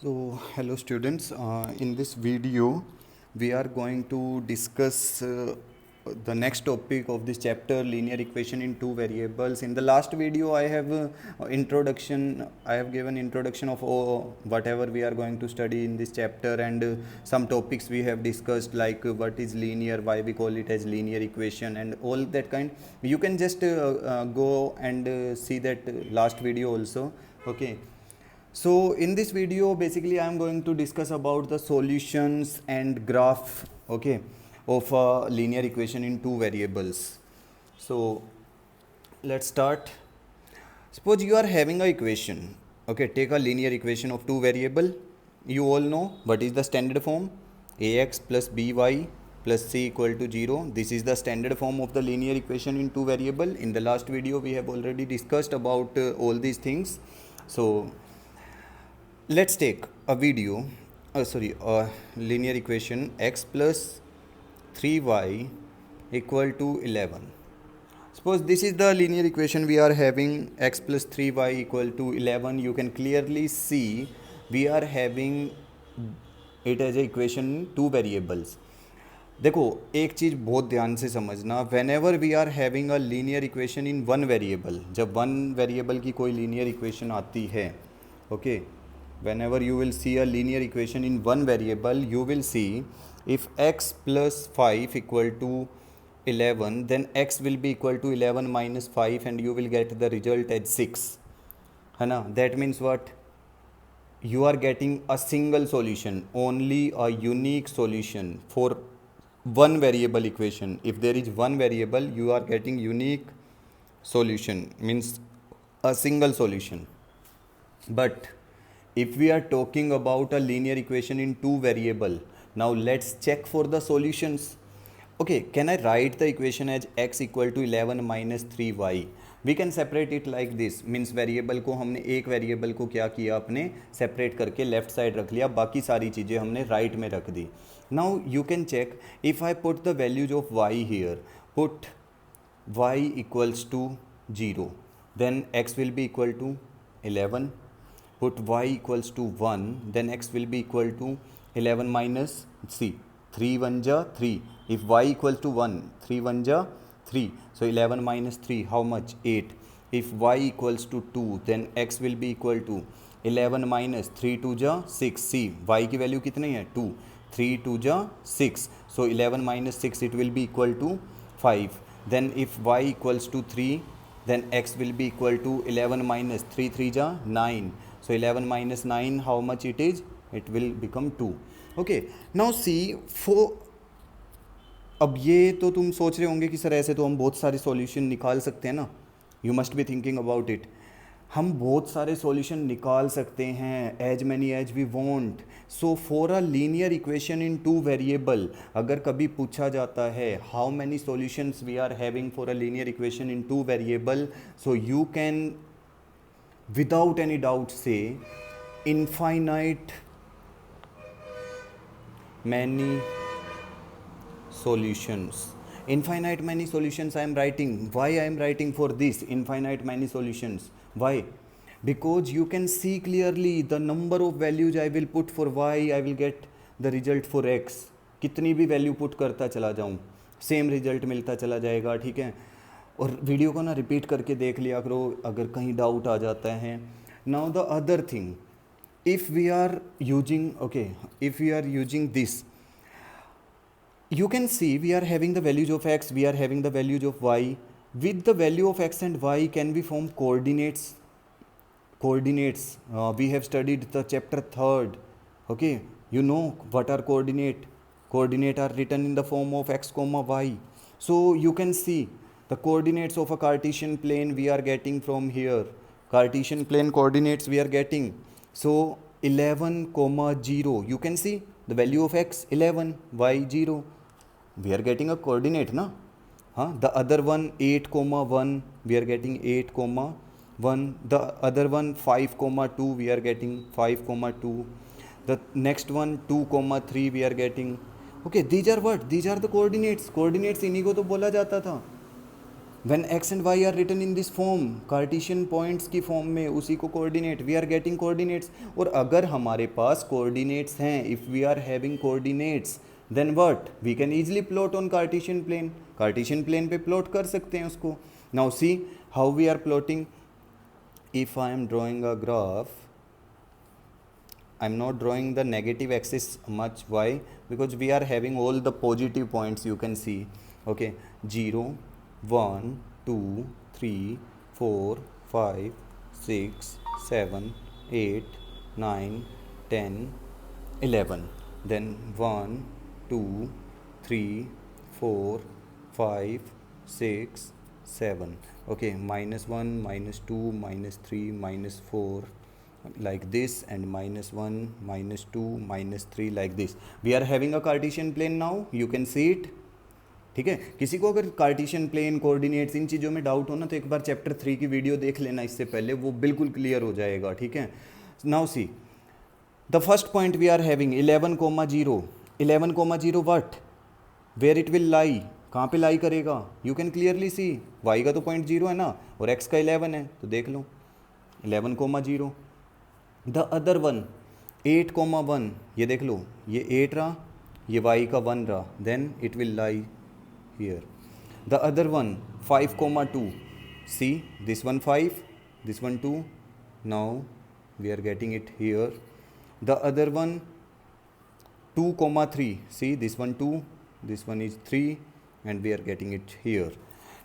So, hello students. In this video, we are going to discuss the next topic of this chapter, linear equation in two variables. In the last video, I have introduction. I have given introduction of whatever we are going to study in this chapter, and some topics we have discussed, like what is linear, why we call it as linear equation, and all that kind. You can just go and see that last video also. Okay. So in this video basically I am going to discuss about the solutions and graph, okay, of a linear equation in two variables. So let's start. Suppose you are having a equation, okay, take a linear equation of two variable. You all know what is the standard form, ax plus by plus c equal to 0. This is the standard form of the linear equation in two variable. In the last video we have already discussed about all these things. So let's take a linear equation x plus 3y equal to 11. Suppose this is the linear equation we are having, x plus 3y equal to 11. You can clearly see we are having it as a equation in two variables. देखो एक चीज़ बहुत ध्यान से समझना, whenever we are having a linear equation in one variable, जब one variable की कोई linear equation आती है, okay, whenever you will see a linear equation in one variable, you will see if x plus 5 equal to 11, then x will be equal to 11 minus 5 and you will get the result as 6, है ना. That means what? You are getting a single solution, only a unique solution for one variable equation. If there is one variable, you are getting unique solution, means a single solution. But if we are talking about a linear equation in two variable, now let's check for the solutions. Okay, can I write the equation as x equal to 11 minus 3y? We can separate it like this, means variable को हमने एक variable को क्या किया, अपने separate करके left side रख लिया, बाकी सारी चीज़ें हमने राइट में रख दी. Now you can check if I put the values of y here, put y equals to 0, then x will be equal to 11. Put y equals to 1, then x will be equal to 11 minus, see, 3 1 ja 3. If y equals to 1, 3 1 ja 3, so 11 minus 3, how much? 8. If y equals to 2, then x will be equal to 11 minus 3 2 ja 6. See, y की value कितनी है? 2. 3 2 ja 6, so 11 minus 6, it will be equal to 5. Then if y equals to 3, then x will be equal to 11 minus 3 3 ja 9. So 11 minus 9, how much it is? It will become 2. Okay, now see, for अब ये तो तुम सोच रहे होंगे कि sir ऐसे तो हम बहुत सारे सॉल्यूशन निकाल सकते हैं ना. You must be thinking about it. हम बहुत सारे सॉल्यूशन निकाल सकते हैं, as many as we want. So for a linear equation in two variable, अगर कभी पूछा जाता है how many solutions we are having for a linear equation in two variable, so you can without any doubt say infinite many solutions. Infinite many solutions I am writing. Why I am writing for this infinite many solutions? Why? Because you can see clearly the number of values I will put for y, I will get the result for x. कितनी भी value put करता चला जाऊँ, same result मिलता चला जाएगा. ठीक है, और वीडियो को ना रिपीट करके देख लिया करो अगर कहीं डाउट आ जाता है. Now the other thing, if we are using, okay, if we are using this, you can see we are having the values of x, we are having the values of y. With the value of x and y, can we form coordinates? We have studied the chapter 3rd. Okay, you know what are coordinate are written in the form of x comma y. So you can see the coordinates of a Cartesian plane we are getting from here. Cartesian plane coordinates we are getting. So 11 comma 0, you can see the value of x 11, y 0. We are getting a coordinate, na? The other one 8 comma 1, we are getting 8 comma 1. The other one 5 comma 2, we are getting 5 comma 2. The next one 2 comma 3, we are getting. Okay, these are what? These are the coordinates. Coordinates इन्हीं को तो बोला जाता था. When x and y are written in this form, Cartesian points की form में, उसी को coordinate, we are getting coordinates. और अगर हमारे पास कोऑर्डिनेट्स हैं, if we are having coordinates, then what, we can easily plot on Cartesian plane, Cartesian plane पे प्लॉट कर सकते हैं उसको। Now see how we are plotting. If I am drawing a graph, I'm not drawing the negative axis much. Why? Because we are having all the positive points, you can see. Okay, 0, 1, 2, 3, 4, 5, 6, 7, 8, 9, 10, 11. Then 1, 2, 3, 4, 5, 6, 7. Okay, -1, -2, -3, -4, like this, and -1, -2, -3, like this. We are having a Cartesian plane now, you can see it. ठीक है, किसी को अगर Cartesian plane, coordinates, इन चीज़ों में doubt हो ना, तो एक बार चैप्टर 3 की वीडियो देख लेना इससे पहले, वो बिल्कुल क्लियर हो जाएगा। ठीक है, now see the first point we are having 11,0, 11,0 what, where it will lie, कहाँ पे लाई करेगा, you can clearly see, y का तो पॉइंट 0 है ना, और एक्स का 11 है, तो देख लो 11,0। द अदर वन 8,1, ये देख लो, ये 8 रहा, ये y का 1 रहा, then it will lie here. The other one 5,2, see this one 5, this one 2, now we are getting it here. The other one 2,3, see this one 2, this one is 3, and we are getting it here.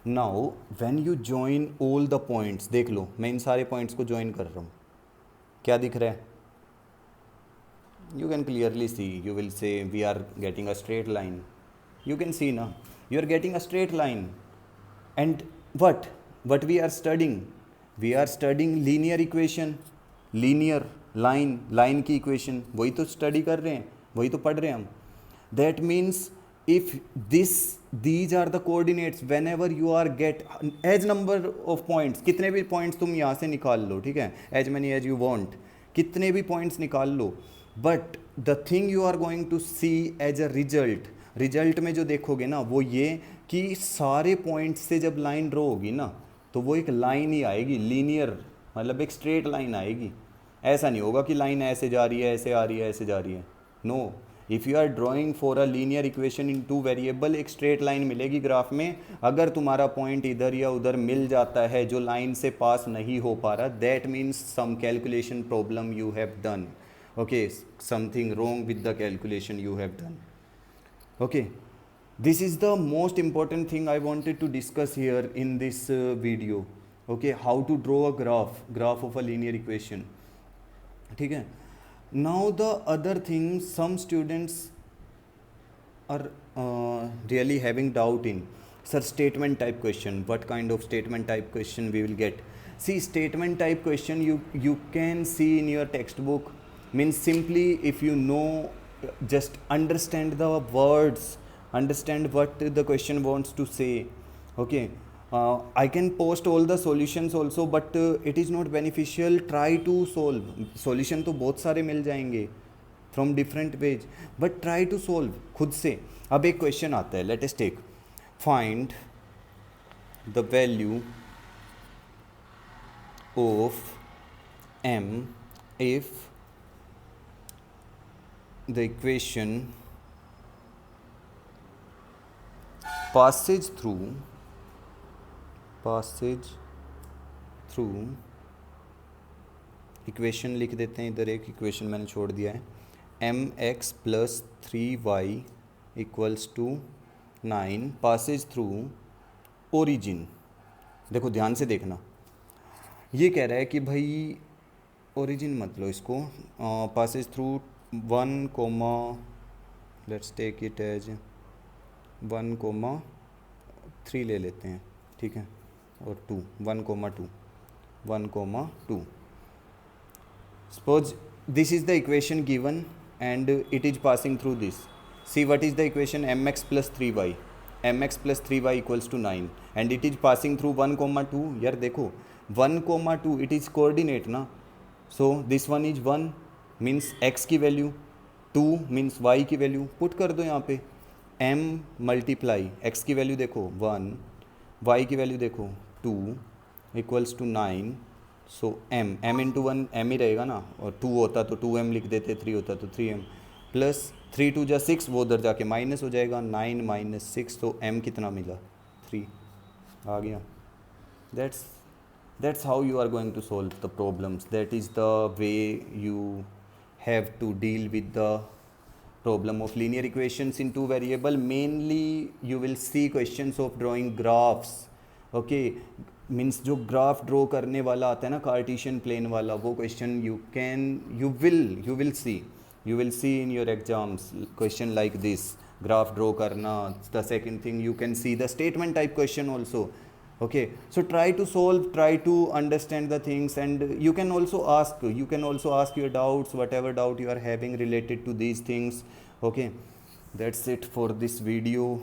Now when you join all the points, देख लो मैं इन सारे points को join कर रहा हूँ, क्या दिख रहा है, you can clearly see, you will say we are getting a straight line, you can see ना, you are getting a straight line. And what we are studying linear equation, linear line, line की equation, वही तो study कर रहे हैं, वही तो पढ़ रहे हैं हम। That means if these are the coordinates, whenever you are get as number of points, कितने भी points तुम यहाँ से निकाल लो, ठीक है, as many as you want, कितने भी points निकाल लो, but the thing you are going to see as a result में जो देखोगे ना, वो ये कि सारे points से जब line draw होगी ना, तो वो एक line ही आएगी, linear, मतलब एक straight line आएगी। ऐसा नहीं होगा कि line ऐसे जा रही है, ऐसे आ रही है, ऐसे जा रही है, no। If you are drawing for a linear equation in 2 variable, एक स्ट्रेट लाइन मिलेगी ग्राफ में। अगर तुम्हारा पॉइंट इधर या उधर मिल जाता है जो लाइन से पास नहीं हो पा रहा, that means some calculation problem you have done, okay, something wrong with the calculation you have done. Okay, this is the most important thing I wanted to discuss here in this video. Okay, how to draw a graph of a linear equation. ठीक है, now the other thing some students are really having doubt in, sir, statement type question, what kind of statement type question we will get? See, statement type question you can see in your textbook, means simply if you know, just understand the words, understand what the question wants to say. Okay, I can post all the solutions also, but it is not beneficial. Try to solve. Solution तो बहुत सारे मिल जाएंगे from different ways, but try to solve खुद से। अब एक question आता है, let us take, find the value of m if the equation passage through equation लिख देते हैं, इधर एक इक्वेशन मैंने छोड़ दिया है, mx + 3y = 9 Passage through origin. देखो ध्यान से देखना, ये कह रहा है कि भाई ओरिजिन मत लो इसको, passes through 1, let's take it as 1,3 ले लेते हैं, ठीक है, और 2, 1,2, suppose this is the equation given and it is passing through this. See what is the equation, mx + 3y, mx + 3y = 9 and it is passing through 1,2। यार देखो 1,2 it is coordinate ना, so this one is 1 means x की value, 2 means y की value, put कर दो यहाँ पे, m × x की वैल्यू देखो 1, y की वैल्यू देखो 2 equals to 9, so m into 1 m ही रहेगा ना, और 2 होता तो 2m लिख देते, 3 होता तो 3m, प्लस 3 2 जा 6, वो उधर जाके माइनस हो जाएगा, 9 माइनस 6, तो m कितना मिला 3 आ गया. That's how you are going to solve the problems. That is the way you have to deal with the problem of linear equations in two variable. Mainly you will see questions of drawing graphs. Okay, means जो graph draw करने वाला आता है ना, Cartesian plane वाला, वो question you will see in your exams question like this, graph draw करना. The second thing, you can see the statement type question also. Okay, so try to solve, try to understand the things, and you can also ask your doubts, whatever doubt you are having related to these things. Okay, that's it for this video.